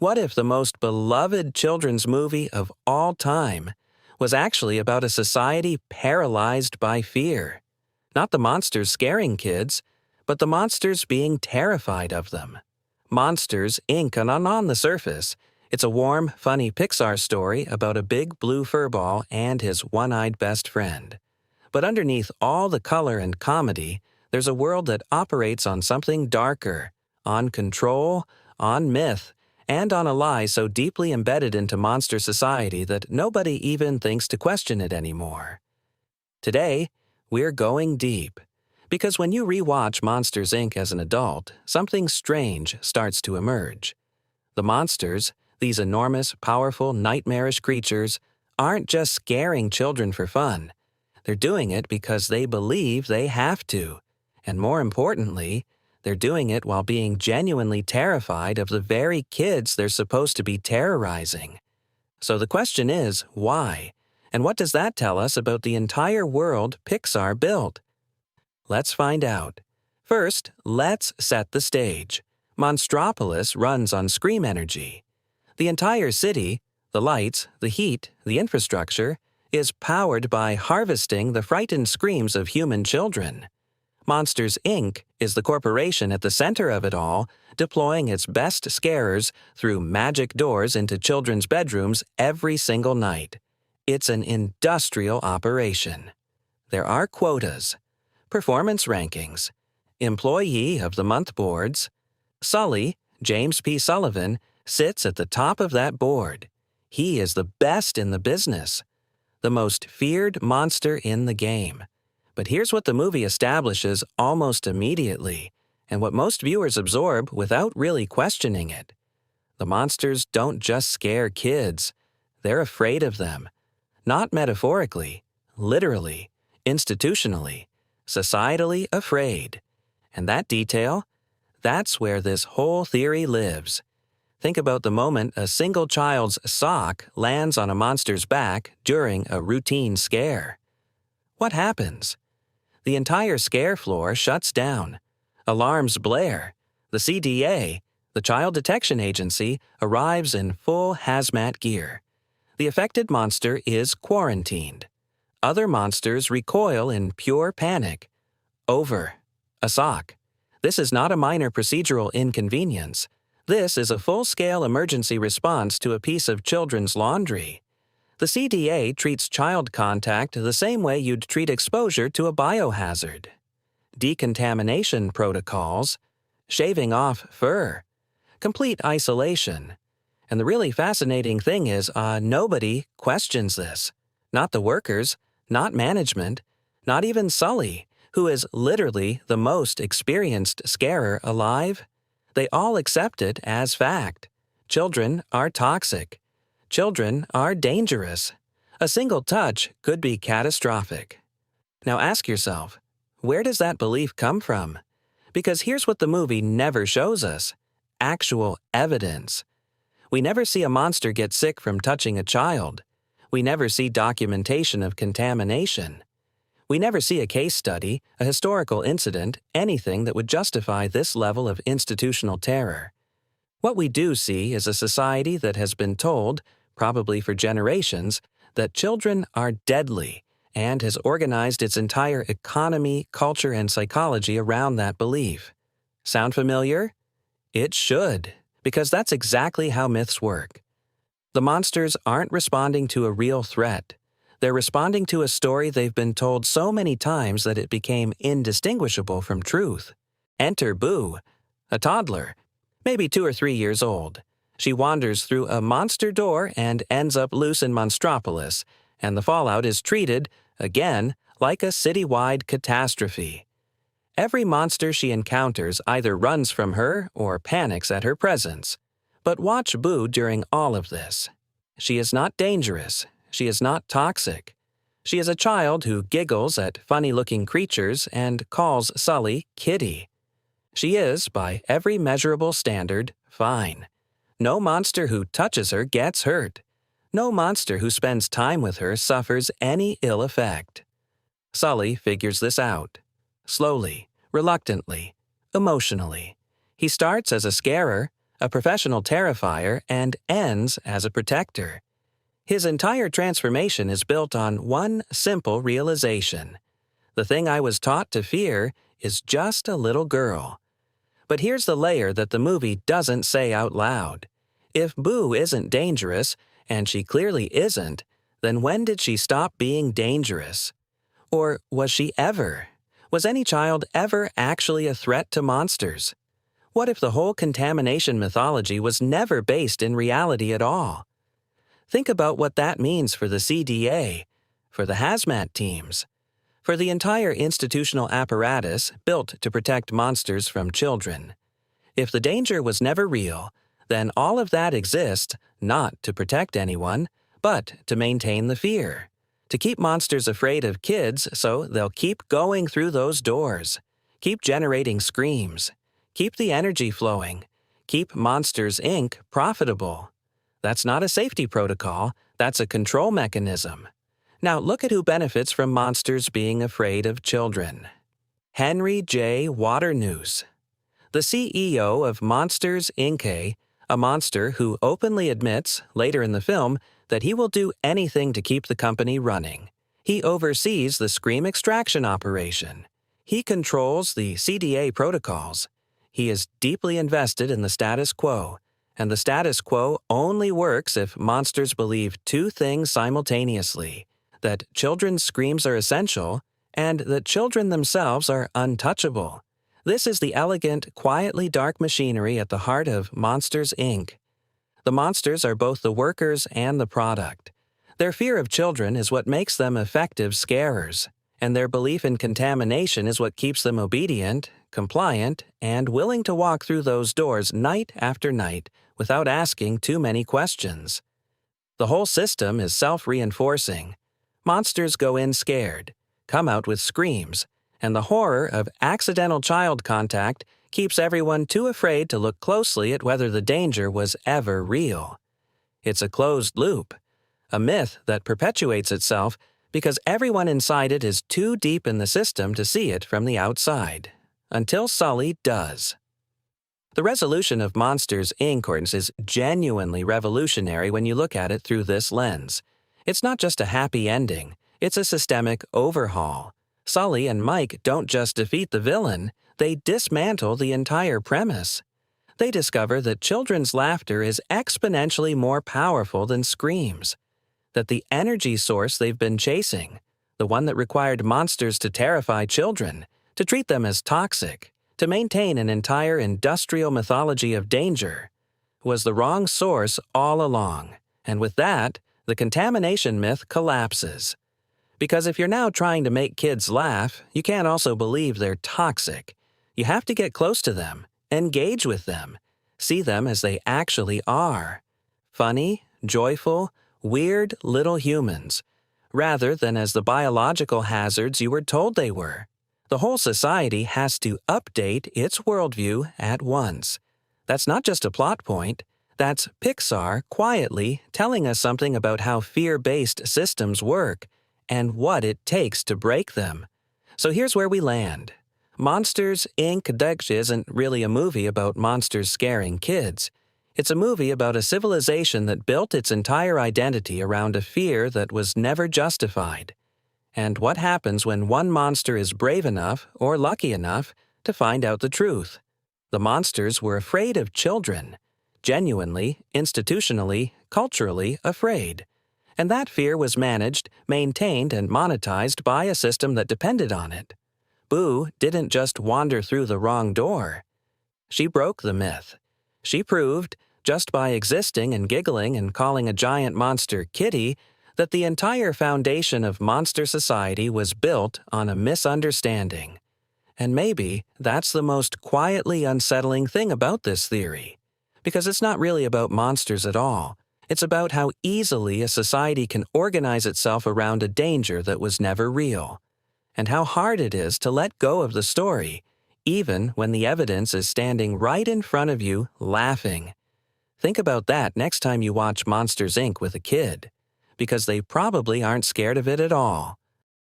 What if the most beloved children's movie of all time was actually about a society paralyzed by fear? Not the monsters scaring kids, but the monsters being terrified of them. Monsters, Inc. and on the surface, it's a warm, funny Pixar story about a big blue furball and his one-eyed best friend. But underneath all the color and comedy, there's a world that operates on something darker, on control, on myth, and on a lie so deeply embedded into monster society that nobody even thinks to question it anymore. Today, we're going deep, because when you rewatch Monsters, Inc. as an adult, something strange starts to emerge. The monsters, these enormous, powerful, nightmarish creatures, aren't just scaring children for fun. They're doing it because they believe they have to, and more importantly, they're doing it while being genuinely terrified of the very kids they're supposed to be terrorizing. So the question is, why? And what does that tell us about the entire world Pixar built? Let's find out. First, let's set the stage. Monstropolis runs on scream energy. The entire city, the lights, the heat, the infrastructure, is powered by harvesting the frightened screams of human children. Monsters, Inc. is the corporation at the center of it all, deploying its best scarers through magic doors into children's bedrooms every single night. It's an industrial operation. There are quotas, performance rankings, employee of the month boards. Sully, James P. Sullivan, sits at the top of that board. He is the best in the business, the most feared monster in the game. But here's what the movie establishes almost immediately, and what most viewers absorb without really questioning it. The monsters don't just scare kids. They're afraid of them. Not metaphorically, literally, institutionally, societally afraid. And that detail, that's where this whole theory lives. Think about the moment a single child's sock lands on a monster's back during a routine scare. What happens? The entire scare floor shuts down. Alarms blare. The CDA, the Child Detection Agency, arrives in full hazmat gear. The affected monster is quarantined. Other monsters recoil in pure panic. Over. A sock. This is not a minor procedural inconvenience. This is a full-scale emergency response to a piece of children's laundry. The CDA treats child contact the same way you'd treat exposure to a biohazard. Decontamination protocols, shaving off fur, complete isolation. And the really fascinating thing is, nobody questions this. Not the workers, not management, not even Sully, who is literally the most experienced scarer alive. They all accept it as fact. Children are toxic. Children are dangerous. A single touch could be catastrophic. Now ask yourself, where does that belief come from? Because here's what the movie never shows us: actual evidence. We never see a monster get sick from touching a child. We never see documentation of contamination. We never see a case study, a historical incident, anything that would justify this level of institutional terror. What we do see is a society that has been told, probably for generations, that children are deadly, and has organized its entire economy, culture, and psychology around that belief. Sound familiar? It should, because that's exactly how myths work. The monsters aren't responding to a real threat. They're responding to a story they've been told so many times that it became indistinguishable from truth. Enter Boo, a toddler, maybe 2 or 3 years old. She wanders through a monster door and ends up loose in Monstropolis, and the fallout is treated, again, like a citywide catastrophe. Every monster she encounters either runs from her or panics at her presence. But watch Boo during all of this. She is not dangerous. She is not toxic. She is a child who giggles at funny-looking creatures and calls Sully Kitty. She is, by every measurable standard, fine. No monster who touches her gets hurt. No monster who spends time with her suffers any ill effect. Sully figures this out. Slowly, reluctantly, emotionally. He starts as a scarer, a professional terrifier, and ends as a protector. His entire transformation is built on one simple realization. The thing I was taught to fear is just a little girl. But here's the layer that the movie doesn't say out loud. If Boo isn't dangerous, and she clearly isn't, then when did she stop being dangerous? Or was she ever? Was any child ever actually a threat to monsters? What if the whole contamination mythology was never based in reality at all? Think about what that means for the CDA, for the hazmat teams, for the entire institutional apparatus built to protect monsters from children. If the danger was never real, then all of that exists not to protect anyone, but to maintain the fear, to keep monsters afraid of kids so they'll keep going through those doors, keep generating screams, keep the energy flowing, keep Monsters, Inc. profitable. That's not a safety protocol, that's a control mechanism. Now look at who benefits from monsters being afraid of children. Henry J. Waternoose, the CEO of Monsters, Inc., a monster who openly admits, later in the film, that he will do anything to keep the company running. He oversees the scream extraction operation. He controls the CDA protocols. He is deeply invested in the status quo, and the status quo only works if monsters believe two things simultaneously: that children's screams are essential, and that children themselves are untouchable. This is the elegant, quietly dark machinery at the heart of Monsters, Inc. The monsters are both the workers and the product. Their fear of children is what makes them effective scarers, and their belief in contamination is what keeps them obedient, compliant, and willing to walk through those doors night after night without asking too many questions. The whole system is self-reinforcing. Monsters go in scared, come out with screams, and the horror of accidental child contact keeps everyone too afraid to look closely at whether the danger was ever real. It's a closed loop, a myth that perpetuates itself because everyone inside it is too deep in the system to see it from the outside, until Sully does. The resolution of Monsters, Inc. is genuinely revolutionary when you look at it through this lens. It's not just a happy ending, it's a systemic overhaul. Sully and Mike don't just defeat the villain, they dismantle the entire premise. They discover that children's laughter is exponentially more powerful than screams, that the energy source they've been chasing, the one that required monsters to terrify children, to treat them as toxic, to maintain an entire industrial mythology of danger, was the wrong source all along, and with that, the contamination myth collapses. Because if you're now trying to make kids laugh, you can't also believe they're toxic. You have to get close to them, engage with them, see them as they actually are. Funny, joyful, weird little humans, rather than as the biological hazards you were told they were. The whole society has to update its worldview at once. That's not just a plot point. That's Pixar quietly telling us something about how fear-based systems work and what it takes to break them. So here's where we land. Monsters, Inc. isn't really a movie about monsters scaring kids. It's a movie about a civilization that built its entire identity around a fear that was never justified. And what happens when one monster is brave enough, or lucky enough, to find out the truth? The monsters were afraid of children. Genuinely, institutionally, culturally afraid. And that fear was managed, maintained, and monetized by a system that depended on it. Boo didn't just wander through the wrong door. She broke the myth. She proved, just by existing and giggling and calling a giant monster Kitty, that the entire foundation of monster society was built on a misunderstanding. And maybe that's the most quietly unsettling thing about this theory. Because it's not really about monsters at all. It's about how easily a society can organize itself around a danger that was never real. And how hard it is to let go of the story, even when the evidence is standing right in front of you, laughing. Think about that next time you watch Monsters, Inc. with a kid, because they probably aren't scared of it at all.